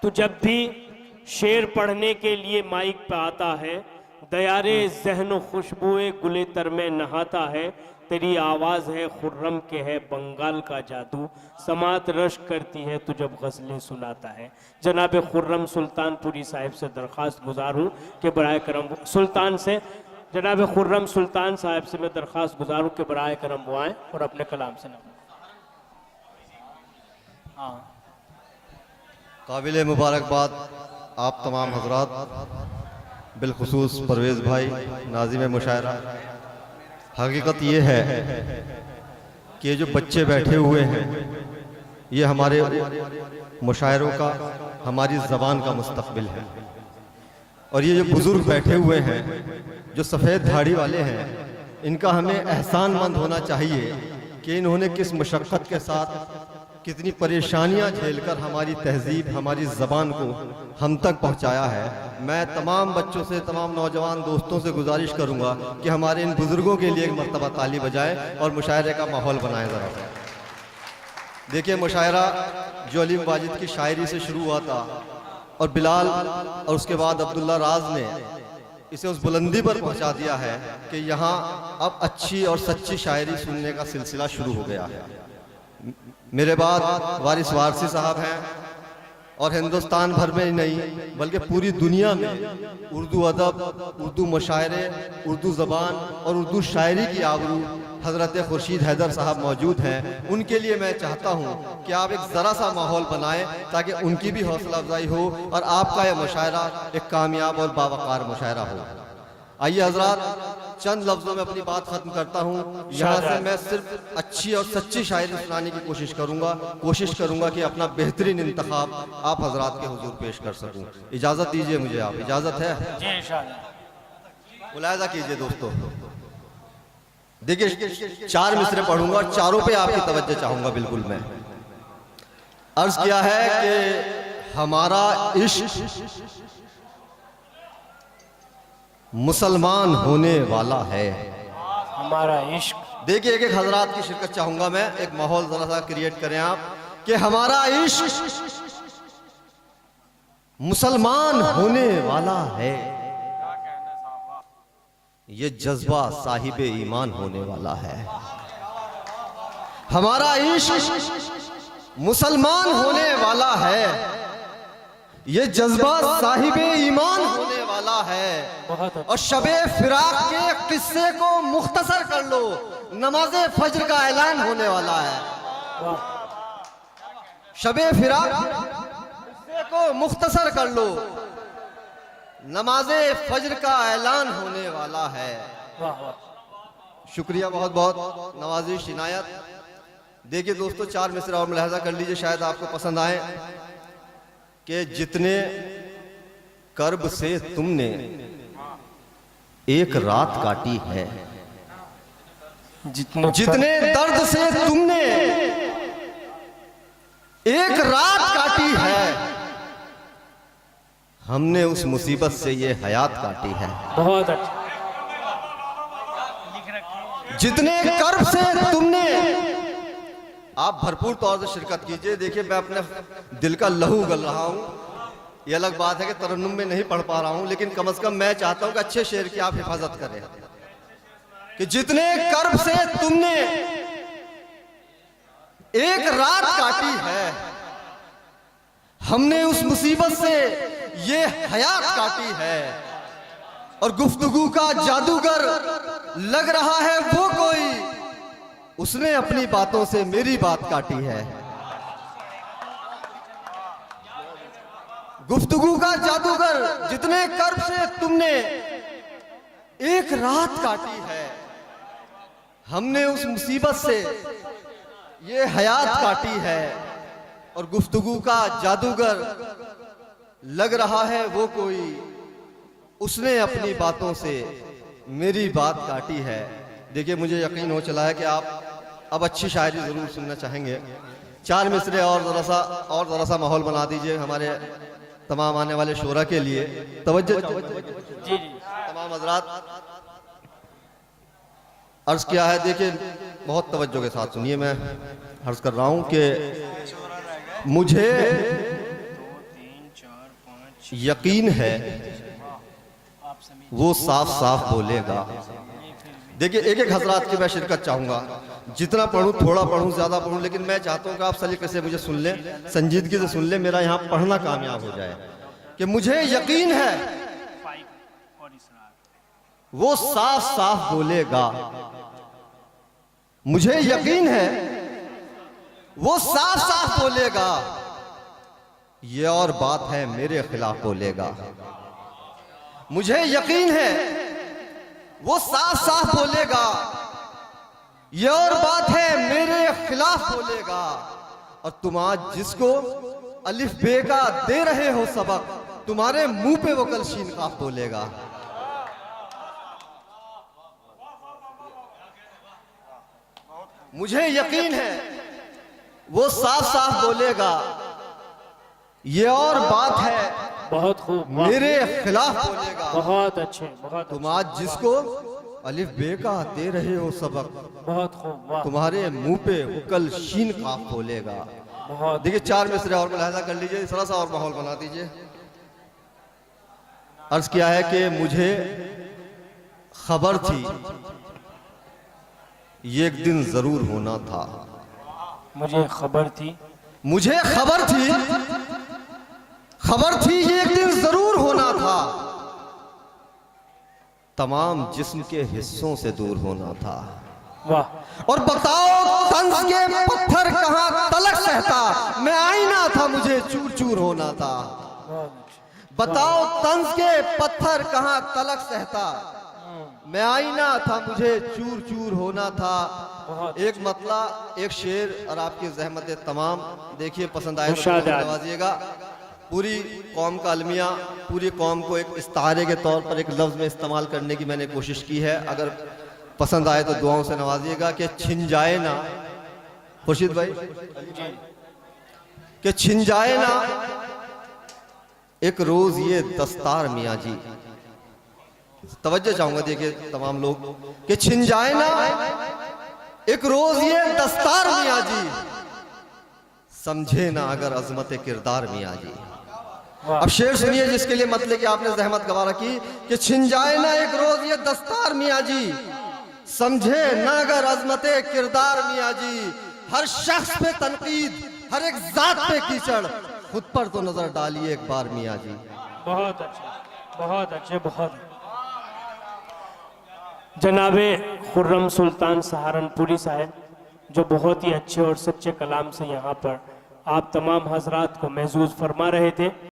तू जब भी शेर पढ़ने के लिए माइक पे आता है, दयारे ज़हन खुशबुए गुले तर में नहाता है। तेरी आवाज़ है खुर्रम के है बंगाल का जादू, समात रश करती है तू जब गज़लें सुनाता है। जनाब खुर्रम सुल्तानपुरी साहिब से दरख्वास्त गुजार हूँ कि बराए करम सुल्तान से जनाब खुर्रम सुल्तान साहब से मैं दरख्वास्त गुजार हूँ कि बराए करम वो आएँ और अपने कलाम से ना। हाँ, काबिल मुबारकबाद आप तमाम हजरात, बिलखुसूस परवेज़ भाई नाज़िम मुशायरा। हकीकत ये है कि ये जो बच्चे बैठे हुए हैं ये हमारे मुशायरों का, हमारी ज़बान का मुस्तक़बिल है। और ये जो बुज़ुर्ग बैठे हुए हैं, जो सफ़ेद दाढ़ी वाले हैं, इनका हमें एहसानमंद होना चाहिए कि इन्होंने किस मशक्क़त के साथ, कितनी परेशानियां झेलकर हमारी तहजीब, हमारी ज़बान को हम तक पहुंचाया है। मैं तमाम बच्चों से, तमाम नौजवान दोस्तों से गुजारिश करूंगा कि हमारे इन बुज़ुर्गों के लिए एक मरतबा ताली बजाएं और मुशायरे का माहौल बनाएं। ज़रा देखिए, मुशायरा जो अली वाजिद की शायरी से शुरू हुआ था और बिलाल और उसके बाद अब्दुल्ला राज ने इसे उस बुलंदी पर पहुंचा दिया है कि यहाँ अब अच्छी और सच्ची शायरी सुनने का सिलसिला शुरू हो गया है। मेरे बाद वारिस वारसी साहब हैं और हिंदुस्तान भर में ही नहीं बल्कि पूरी दुनिया में उर्दू अदब, उर्दू मुशायरे, उर्दू ज़बान और उर्दू शायरी की आबरू हज़रत खुर्शीद हैदर साहब मौजूद हैं। उनके लिए मैं चाहता हूं कि आप एक ज़रा सा माहौल बनाएं ताकि उनकी भी हौसला अफजाई हो और आपका यह मुशायरा एक कामयाब और बावकार मुशायरा हो। आइए हजरात, चंद लफ्ज़ों में अपनी बात ख़त्म करता हूँ। यहाँ से मैं सिर्फ अच्छी और सच्ची शायरी सुनाने की कोशिश करूँगा कि अपना बेहतरीन इंतखाब आप हजरात के हुजूर पेश कर सकूँ। इजाज़त दीजिए मुझे, आप इजाज़त है? मुलाहिज़ा कीजिए दोस्तों, देखिए 4 मिसरे पढ़ूंगा और चारों पे आपकी तवज्जो चाहूँगा। बिल्कुल मैं अर्ज़ किया है कि हमारा इश्क मुसलमान होने वाला है। हमारा इश्क, देखिए एक एक हजरात की शिरकत चाहूंगा मैं, एक माहौल जरा सा क्रिएट करें आप कि हमारा इश्क मुसलमान होने वाला है। ये जज्बा साहिबे ईमान होने वाला है। हमारा इश्क मुसलमान होने वाला है, ये जज्बा साहिबे ईमान होने वाला है। और शबे फिराक के किस्से को मुख्तसर कर लो, नमाज़े फज्र का ऐलान होने वाला है। शबे फिराक किस्से को मुख्तसर कर लो, नमाज़े फज्र का ऐलान होने वाला है। शुक्रिया बहुत बहुत, नवाजिश इनायत। देखिए दोस्तों, 4 मिसरा और मुलाहिज़ा कर लीजिए, शायद आपको पसंद आए कि जितने कर्ब से तुमने एक रात काटी है, जितने दर्द से तुमने एक रात काटी है, हमने उस मुसीबत से ये हयात काटी है। बहुत अच्छा। जितने कर्ब से तुमने, आप भरपूर तौर से शिरकत कीजिए। देखिए मैं अपने दिल का लहू गल रहा हूँ। ये अलग बात है कि तरन्नुम में नहीं पढ़ पा रहा हूँ, लेकिन कम से कम मैं चाहता हूँ कि अच्छे शेर की आप हिफाजत करें कि जितने कर्ब से तुमने एक रात काटी है, हमने उस मुसीबत से ये हयात काटी है। और गुफ्तगू का जादूगर लग रहा है वो कोई, उसने अपनी बातों से मेरी बात काटी है। गुफ्तगू का जादूगर, जितने कर्ब से तुमने एक रात काटी है, हमने उस मुसीबत से ये हयात काटी है। और गुफ्तगू का जादूगर लग रहा है वो कोई, उसने अपनी बातों से मेरी बात काटी है। देखिए मुझे यकीन हो चला है कि आप अब अच्छी शायरी जरूर सुनना चाहेंगे। 4 मिसरे और ज़रा सा माहौल बना दीजिए हमारे तमाम आने वाले शोरा के लिए। तवज्जो तमाम हजरात, अर्ज किया है, देखिए बहुत तवज्जो के साथ सुनिए। मैं अर्ज कर रहा हूं कि मुझे यकीन है वो साफ साफ बोलेगा। देखिए एक एक हजरात की मैं शिरकत चाहूंगा, जितना पढ़ूं थोड़ा पढ़ूं ज़्यादा पढ़ूं, लेकिन मैं चाहता हूं कि आप सलीके से मुझे सुन लें, संजीदगी से सुन लें, मेरा यहाँ पढ़ना कामयाब हो जाए। कि मुझे यकीन है वो साफ साफ बोलेगा, मुझे यकीन है वो साफ साफ बोलेगा, ये और बात है मेरे खिलाफ बोलेगा। मुझे यकीन है वो साफ साफ बोलेगा, ये और बात है मेरे खिलाफ बोलेगा। और तुम आज जिसको अलिफ बे का दे रहे हो सबक, तुम्हारे मुंह पे वो कल शीन काफ बोलेगा। मुझे यकीन है वो साफ साफ बोलेगा, ये और बात है बहुत खूब, मेरे खिलाफ बोलेगा। बहुत अच्छे, बहुत तुम आज जिसको अलिफ बे का दे रहे हो सबक, बहुत खूब, वाह, तुम्हारे मुंह पे वो कल शीन काफ बोलेगा। बहुत। देखिए 4 मिसरे और मुलाहिजा कर लीजिए, थोड़ा सा और माहौल बना दीजिए। अर्ज किया है कि मुझे खबर थी ये एक दिन जरूर होना था। मुझे खबर थी, मुझे खबर थी ये एक दिन जरूर होना था। तमाम जिस्म के हिस्सों से दूर होना था। वाह। और बताओ तंज के पत्थर कहां तलक सहता, मैं आईना था मुझे चूर चूर होना था। बताओ तंज के पत्थर कहां तलक सहता, मैं आईना था मुझे चूर चूर होना था। एक मतला, एक शेर और आपकी ज़हमत तमाम। देखिए पसंद आए तो नवाजिएगा। पूरी कौम का अलमिया, पूरी कौम को एक इस्तारे के तौर पर एक लफ्ज़ में इस्तेमाल करने की मैंने कोशिश की है। अगर पसंद आए तो दुआओं से नवाजिएगा। कि छिन जाए ना, खुर्शीद भाई, कि छिन जाए ना एक रोज ये दस्तार मियाँ जी। तवज्जो चाहूंगा देखिए तमाम लोग, कि छिन जाए ना एक रोज ये दस्तार मियाँ जी, समझे ना अगर अजमत किरदार मियाँ जी। अब शेर सुनिए जिसके लिए मतलब कि आपने जहमत गवारा की। कि छिन जाए ना एक रोज ये दस्तार मियाँ जी, समझे ना अगर अजमत किरदार मियाँ जी। हर शख्स पे तनकीद, हर एक जात पे कीचड़, खुद पर तो नजर डालिए एक बार मियाँ जी। बहुत अच्छे, बहुत अच्छे, बहुत। जनाबे खुर्रम सुल्तान सहारनपुरी साहब, जो बहुत ही अच्छे और सच्चे कलाम से यहाँ पर आप तमाम हजरात को महसूस फरमा रहे थे।